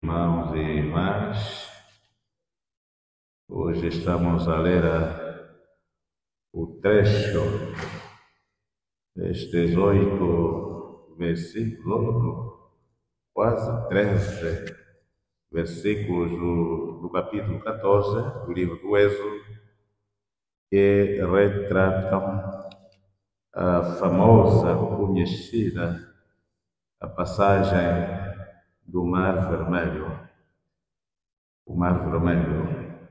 Irmãos e irmãs, hoje estamos a ler o trecho destes 8 versículos, quase 13 versículos do capítulo 14 do livro do Êxodo, que retratam a famosa, conhecida, a passagem do Mar Vermelho. O Mar Vermelho.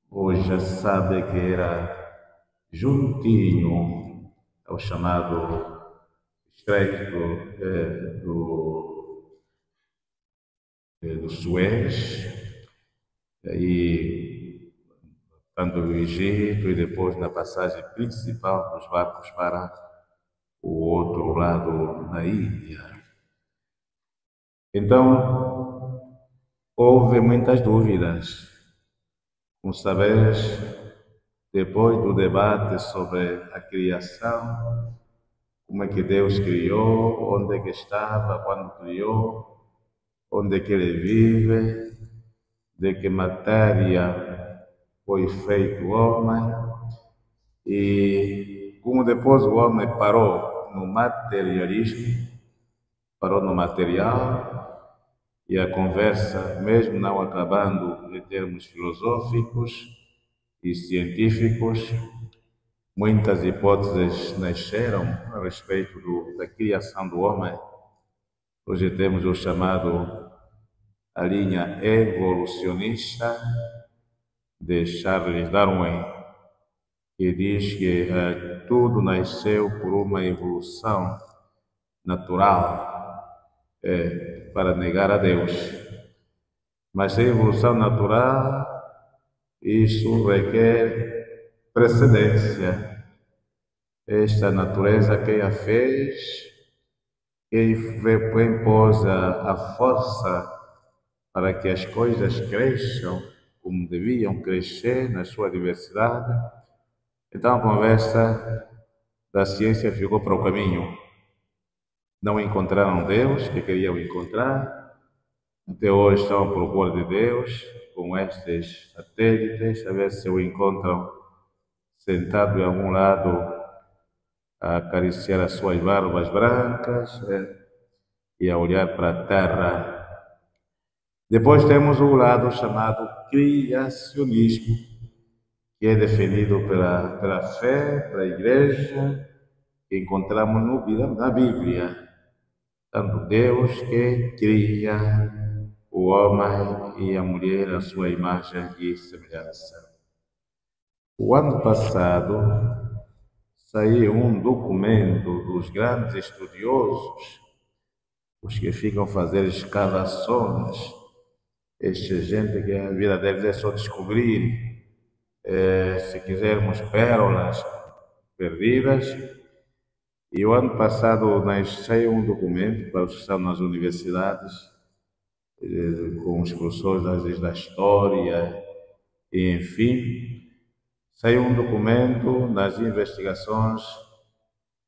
Hoje já se sabe que era juntinho ao chamado Estreito do Suez, e tanto o Egito, e depois na passagem principal dos barcos para o outro lado da Índia. Então, houve muitas dúvidas. Como saberes, depois do debate sobre a criação, como é que Deus criou, onde é que estava, quando criou, onde é que ele vive, de que matéria foi feito o homem, e como depois o homem parou no materialismo, parou no material, e a conversa, mesmo não acabando em termos filosóficos e científicos, muitas hipóteses nasceram a respeito da criação do homem. Hoje temos o chamado a linha evolucionista de Charles Darwin, que diz que tudo nasceu por uma evolução natural, para negar a Deus. Mas a evolução natural, isso requer precedência. Esta natureza quem a fez, quem impôs a força para que as coisas cresçam como deviam crescer na sua diversidade. Então a conversa da ciência ficou para o caminho. Não encontraram Deus que queriam encontrar. Até hoje estão à procura de Deus com estes satélites, a ver se o encontram sentado em algum lado a acariciar as suas barbas brancas e a olhar para a terra. Depois temos o lado chamado criacionismo, que é defendido pela fé, pela igreja, que encontramos na Bíblia. Tanto Deus que cria o homem e a mulher à sua imagem e semelhança. O ano passado saiu um documento dos grandes estudiosos, os que ficam a fazer escavações, esta gente que a vida deles é só descobrir, se quisermos, pérolas perdidas. E o ano passado saiu um documento para os que estão nas universidades, com os professores às vezes da história, e enfim, saiu um documento nas investigações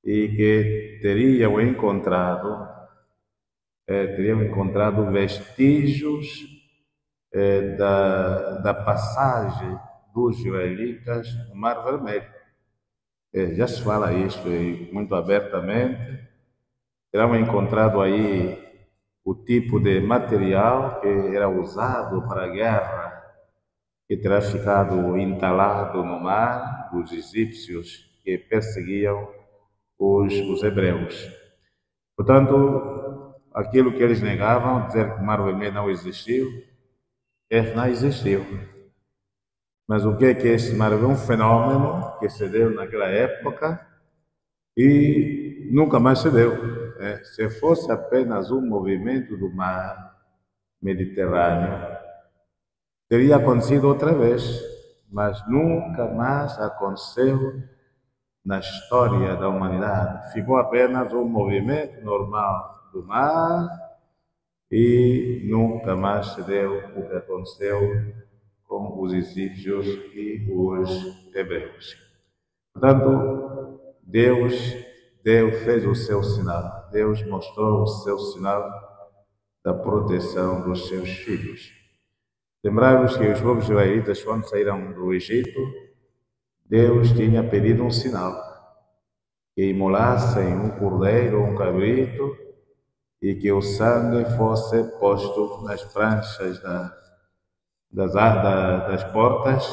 e que teriam encontrado vestígios da passagem dos israelitas no Mar Vermelho. Já se fala isso muito abertamente. Terão encontrado aí o tipo de material que era usado para a guerra, que terá ficado entalado no mar dos egípcios que perseguiam os hebreus. Portanto, aquilo que eles negavam, dizer que o Mar Vermelho não existiu, não existiu. Mas o que é esse Mar Vermelho? Um fenômeno que se deu naquela época e nunca mais se deu. Se fosse apenas um movimento do mar Mediterrâneo, teria acontecido outra vez, mas nunca mais aconteceu na história da humanidade. Ficou apenas um movimento normal do mar e nunca mais se deu o que aconteceu com os egípcios e os hebreus. Portanto, Deus fez o seu sinal. Deus mostrou o seu sinal da proteção dos seus filhos. Lembrai-vos que os povos israelitas, quando saíram do Egito, Deus tinha pedido um sinal, que imolassem um cordeiro ou um cabrito e que o sangue fosse posto nas pranchas das portas,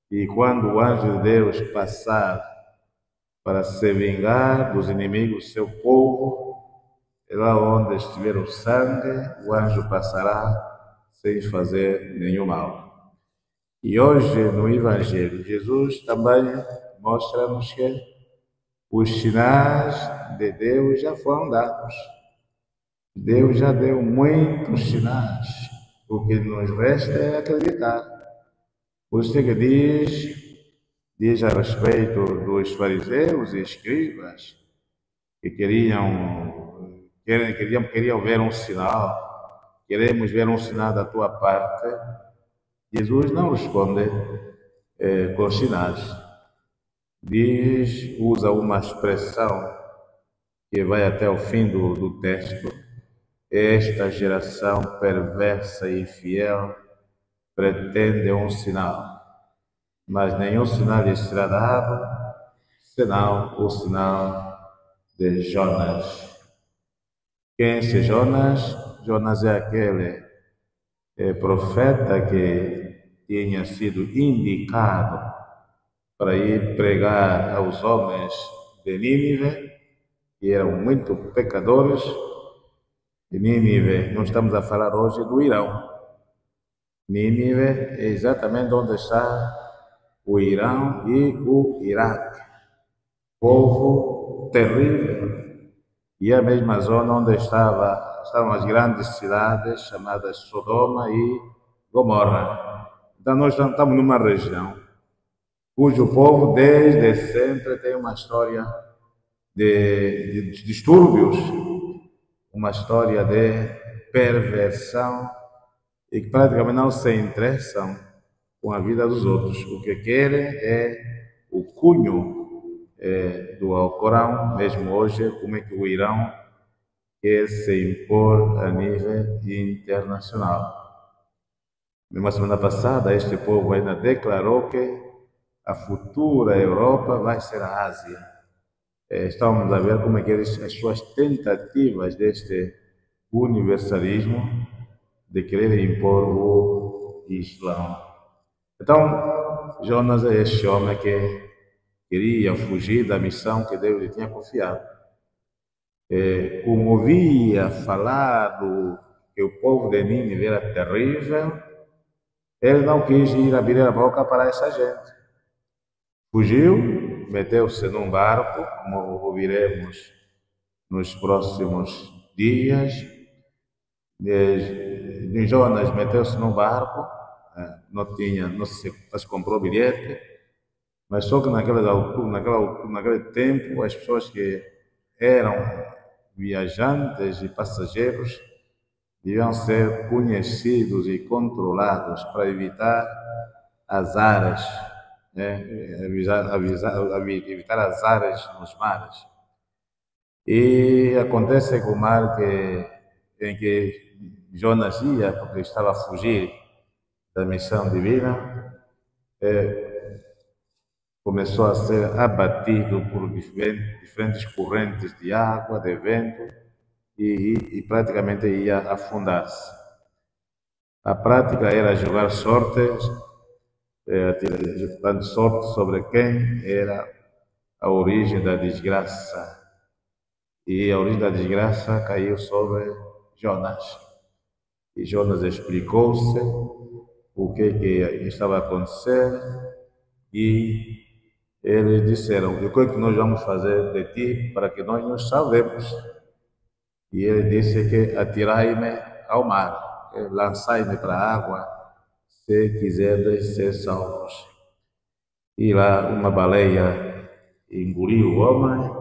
e quando o anjo de Deus passar para se vingar dos inimigos do seu povo, lá onde estiver o sangue, o anjo passará sem fazer nenhum mal. E hoje, no Evangelho, Jesus também mostra-nos que os sinais de Deus já foram dados. Deus já deu muitos sinais. O que nos resta é acreditar. Por isso que diz a respeito dos fariseus e escribas que queriam ver um sinal. Queremos ver um sinal da tua parte. Jesus não responde com sinais. Usa uma expressão que vai até o fim do texto. Esta geração perversa e infiel pretende um sinal, mas nenhum sinal lhe será dado, senão o sinal de Jonas. Quem é esse Jonas? Jonas é aquele profeta que tinha sido indicado para ir pregar aos homens de Nínive, que eram muito pecadores. De Nínive, não estamos a falar hoje do Irão. Nínive é exatamente onde está o Irão e o Iraque. Povo terrível. E a mesma zona onde estavam as grandes cidades chamadas Sodoma e Gomorra. Então nós estamos numa região cujo povo desde sempre tem uma história de distúrbios, uma história de perversão e que praticamente não se interessam com a vida dos outros. O que querem é o cunho do Alcorão, mesmo hoje, como é que o Irão quer se impor a nível internacional. Na semana passada, este povo ainda declarou que a futura Europa vai ser a Ásia. Estamos a ver como é que as suas tentativas deste universalismo de querer impor o Islã. Então, Jonas é este homem que queria fugir da missão que Deus lhe tinha confiado. Como ouvia falar que o povo de Nínive era terrível, ele não quis ir abrir a boca para essa gente. Fugiu, meteu-se num barco, como ouviremos nos próximos dias. Jonas meteu-se num barco, não se comprou bilhete, mas só que naquele tempo, as pessoas que eram viajantes e passageiros deviam ser conhecidos e controlados para evitar azares, evitar azares nos mares. E acontece que o mar em que Jonas ia, porque estava a fugir da missão divina, começou a ser abatido por diferentes correntes de água, de vento, e praticamente ia afundar-se. A prática era jogar sortes, dando sorte sobre quem era a origem da desgraça. E a origem da desgraça caiu sobre Jonas. E Jonas explicou-se o que estava a acontecer e eles disseram: o que é que nós vamos fazer de ti para que nós nos salvemos? E ele disse que atirai-me ao mar, lançai-me para a água, se quiserdes ser salvos. E lá uma baleia engoliu o homem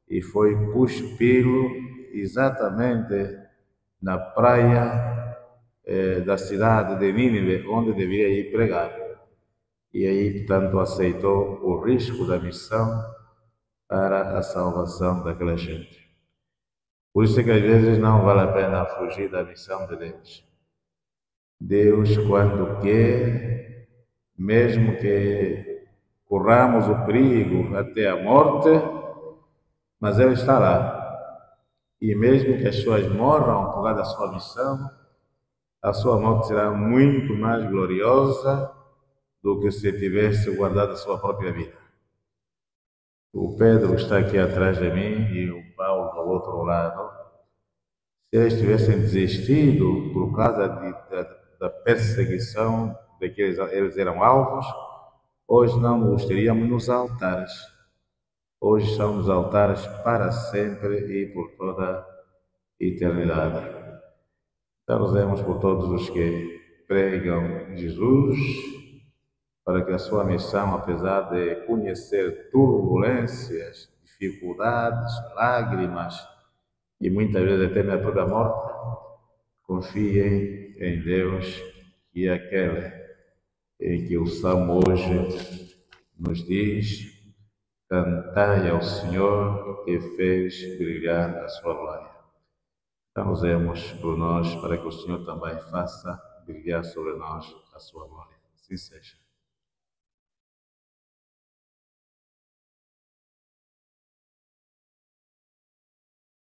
e foi cuspí-lo exatamente na praia da cidade de Nínive, onde deveria ir pregar. E aí, portanto, aceitou o risco da missão para a salvação daquela gente. Por isso é que às vezes não vale a pena fugir da missão de Deus. Deus, quando quer, mesmo que corramos o perigo até a morte, mas Ele está lá. E mesmo que as pessoas morram por causa da sua missão, a sua morte será muito mais gloriosa do que se tivesse guardado a sua própria vida. O Pedro está aqui atrás de mim e o Paulo do outro lado. Se eles tivessem desistido por causa da perseguição de que eles eram alvos, hoje não os teríamos nos altares. Hoje estão nos altares para sempre e por toda a eternidade. Então, rezemos por todos os que pregam Jesus, para que a sua missão, apesar de conhecer turbulências, dificuldades, lágrimas e muitas vezes até a própria morte, confiem em Deus, que é aquele em que o Salmo hoje nos diz: cantai ao Senhor que fez brilhar a sua glória. Então, rezemos por nós, para que o Senhor também faça brilhar sobre nós a sua glória. Assim seja.